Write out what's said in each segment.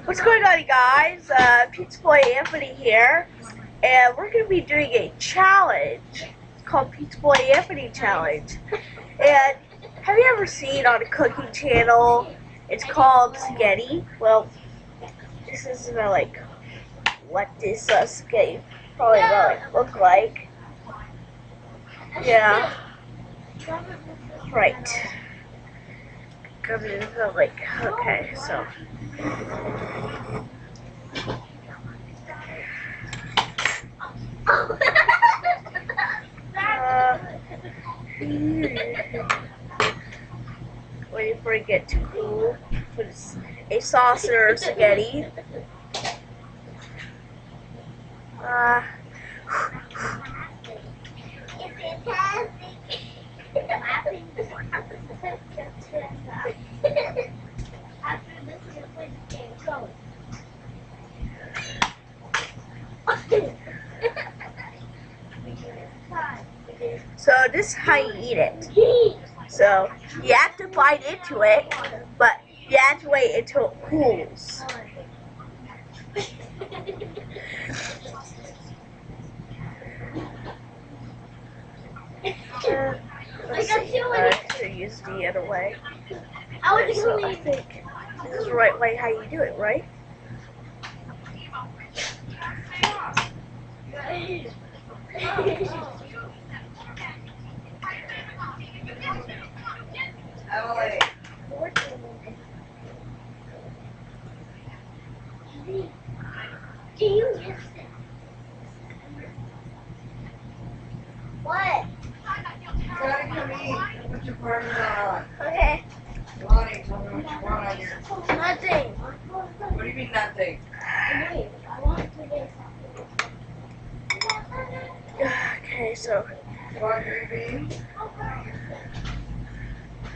What's going on, guys? Pizza Boy Anthony here, and we're going to be doing a challenge. It's called Pizza Boy Anthony Challenge. And have you ever seen on a cooking channel? It's called spaghetti. Well, this is like what this spaghetti probably look like. Yeah. Right. Okay, so. Waiting for it to get too cool. Put a saucer of spaghetti. So this is how you eat it. So you have to bite into it, but you have to wait until it cools. Let's see. I should use the other way. So I think this is the right way how you do it, right? Emily. Do you miss it? What? Gotta come eat. Put your partner on. Okay. Lonnie, tell me what you want on your. Nothing. What do you mean nothing? Wait, I want to get Okay, so You want green beans?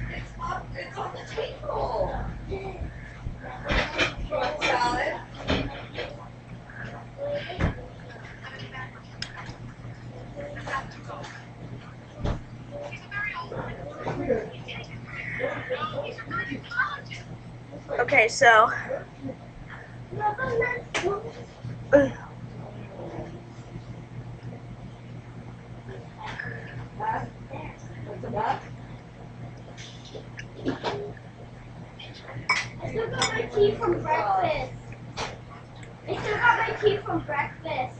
It's on the table. You want salad? okay, so What's the duck? I still got my tea from breakfast. I still got my tea from breakfast.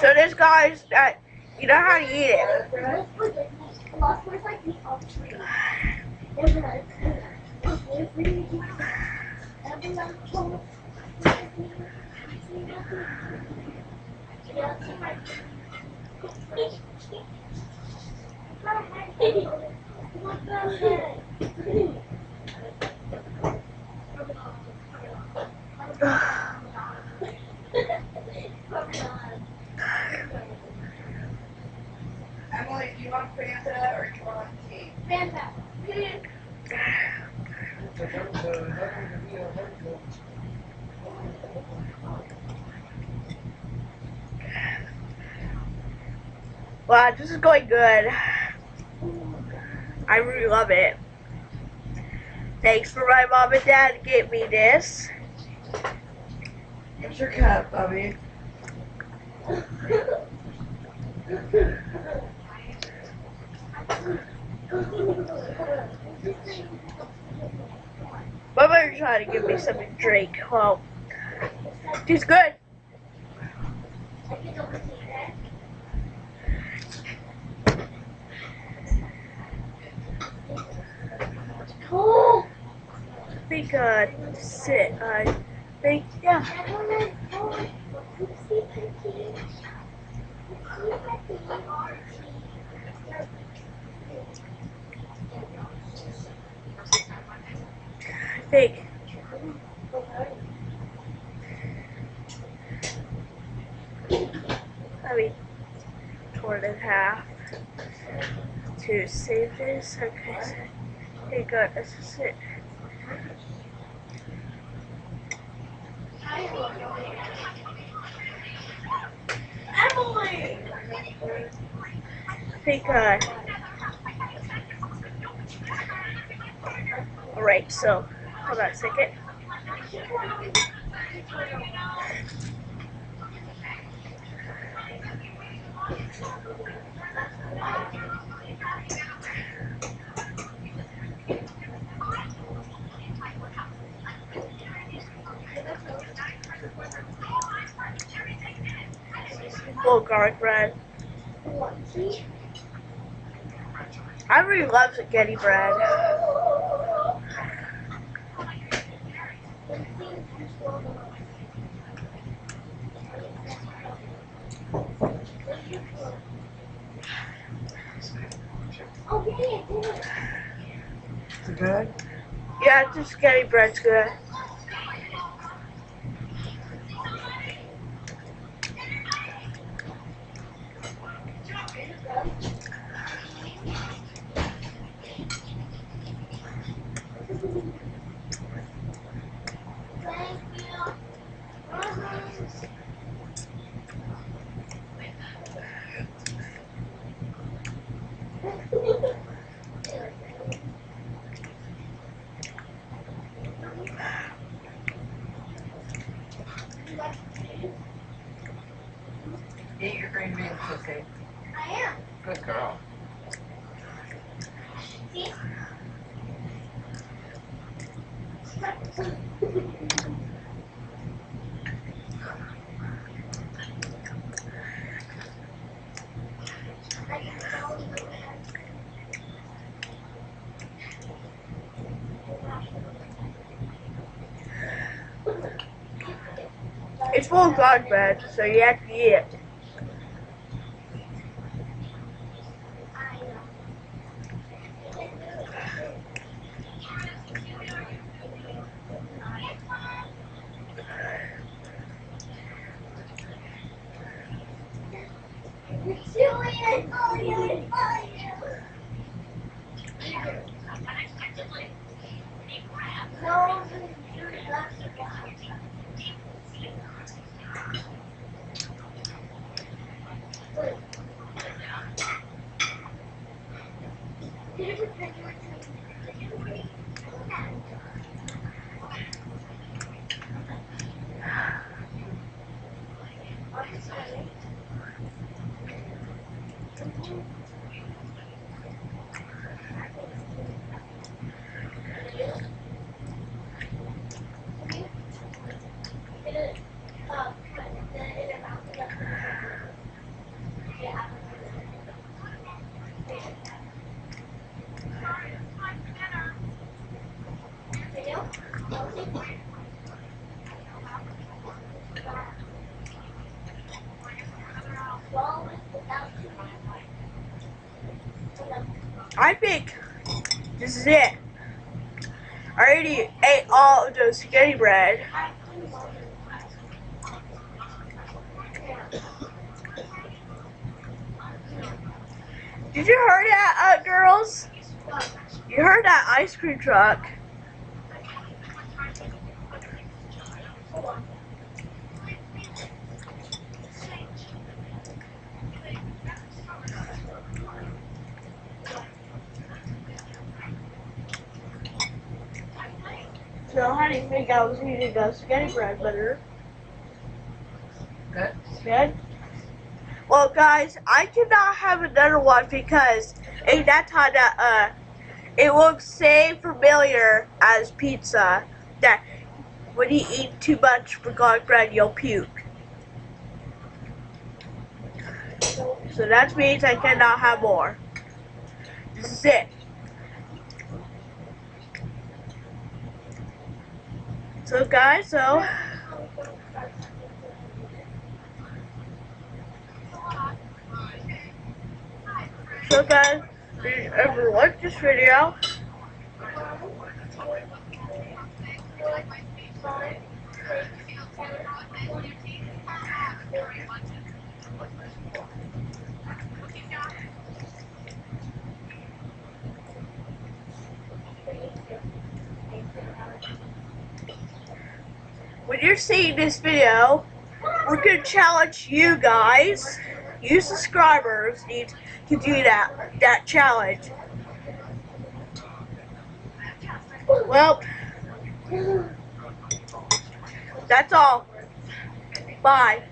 so this guy's you know how to eat it. Emily, do you want Fanta or do you want tea? Fanta. Wow, this is going good. I really love it. Thanks for my mom and dad to get me this. What's your cup, Bubby? My mother's trying to give me something to drink. Well, she's good. I think I think yeah. I think torn in half to save this. Okay, so here you go. This is it. Emily! I think, alright, so, hold on a second. Full garlic bread. I really love spaghetti bread. Is it good? Yeah, the spaghetti bread's good. Eat your green beans, okay? I am. Good girl. See? It's full of garlic bread, so you have to eat it. I think this is it. I already ate all of the spaghetti bread. Did you hear that, girls? You heard that ice cream truck. So how do you think I was eating the spaghetti bread butter? Good. Good? Well, guys, I cannot have another one because in that time that it looks same familiar as pizza. That when you eat too much for garlic bread, you'll puke. So that means I cannot have more. This is it. So guys, so guys, if you ever watch this video, when you're seeing this video, we're gonna challenge you guys. you subscribers need to do that challenge. Well, that's all. Bye.